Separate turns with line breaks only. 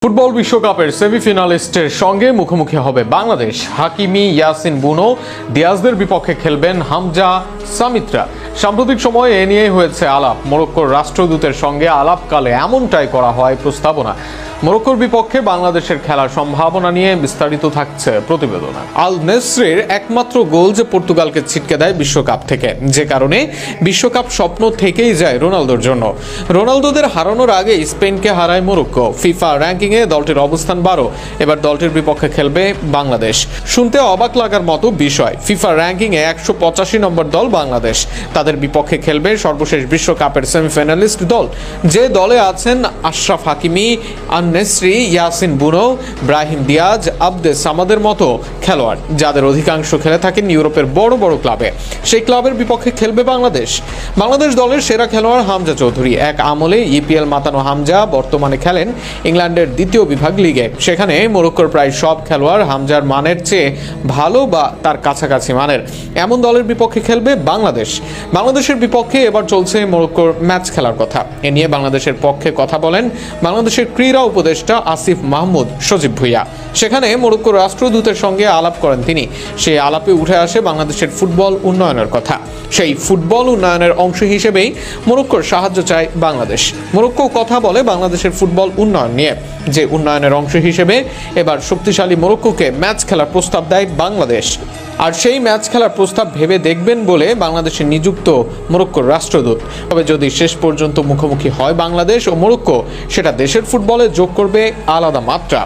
Football বিশ্বকাপের সেমিফাইনালিস্টের সঙ্গে মুখোমুখি হবে বাংলাদেশ। হাকিমি, ইয়াসিন বুনো, দিয়াজদের বিপক্ষে খেলবেন হামজা, সামিত্রা। সাম্প্রতিক সময়ে এ নিয়ে হয়েছে আলাপ। মরক্কোর রাষ্ট্রদূতের সঙ্গে আলাপকালে এমনটাই করা হয় প্রস্তাবনা। মরক্কোর বিপক্ষে বাংলাদেশের খেলার সম্ভাবনা নিয়ে বিস্তারিত থাকছে প্রতিবেদনে। আল নেসরের একমাত্র গোল যে পর্তুগালকে ছিটকে দেয় বিশ্বকাপ থেকে, যে কারণে বিশ্বকাপ স্বপ্ন থেকেই যায় রোনালদোর জন্য। রোনালদোদের হারানোর আগে স্পেনকে হারায় মরক্কো। ফিফা র্যাঙ্কিংয়ে দলটির অবস্থান 12। এবার দলটির বিপক্ষে খেলবে বাংলাদেশ। শুনতে অবাক লাগার মতো বিষয়, ফিফা র্যাঙ্কিংয়ে 185 নম্বর দল বাংলাদেশ। তাদের বিপক্ষে খেলবে সর্বশেষ বিশ্বকাপের সেমিফাইনালিস্ট দল, যে দলে আছেন আশরাফ হাকিমি, নেসরি, ইয়াসিন বুনো, ব্রাহিম দিয়াজ, আবদে সামাদের মতো খেলোয়াড়, যাদের অধিকাংশ খেলে থাকেন ইউরোপের বড় বড় ক্লাবে। সেই ক্লাবের বিপক্ষে খেলবে বাংলাদেশ। বাংলাদেশ দলের সেরা খেলোয়াড় হামজা চৌধুরী। এক আমলে ইপিএল মাতানো হামজা বর্তমানে খেলেন ইংল্যান্ডের দ্বিতীয় বিভাগ লিগে। সেখানে মরক্কোর প্রায় সব খেলোয়াড় হামজার মানের চেয়ে ভালো বা তার কাছাকাছি মানের। এমন দলের বিপক্ষে খেলবে বাংলাদেশ। বাংলাদেশের বিপক্ষে এবার চলছে মরক্কোর ম্যাচ খেলার কথা। এ নিয়ে বাংলাদেশের পক্ষে কথা বলেন বাংলাদেশের ক্রীড়া উপদেষ্টা আসিফ মাহমুদ সজীব ভুইয়া। সেখানে মরক্কোর রাষ্ট্রদূতের সঙ্গে আলাপ করেন তিনি। সেই আলাপে উঠে আসে বাংলাদেশের ফুটবল উন্নয়নের কথা। সেই ফুটবল উন্নয়নের অংশ হিসেবেই মরক্কোর সাহায্য চায় বাংলাদেশ। মরক্কো কথা বলে বাংলাদেশের ফুটবল উন্নয়ন নিয়ে, যে উন্নয়নের অংশ হিসেবে এবার শক্তিশালী মরক্কোকে ম্যাচ খেলার প্রস্তাব দেয় বাংলাদেশ। আর সেই ম্যাচ খেলার প্রস্তাব ভেবে দেখবেন বলে বাংলাদেশে নিযুক্ত মরক্কোর রাষ্ট্রদূত। তবে যদি শেষ পর্যন্ত মুখোমুখি হয় বাংলাদেশ ও মরক্কো, সেটা দেশের ফুটবলে যোগ করবে আলাদা মাত্রা।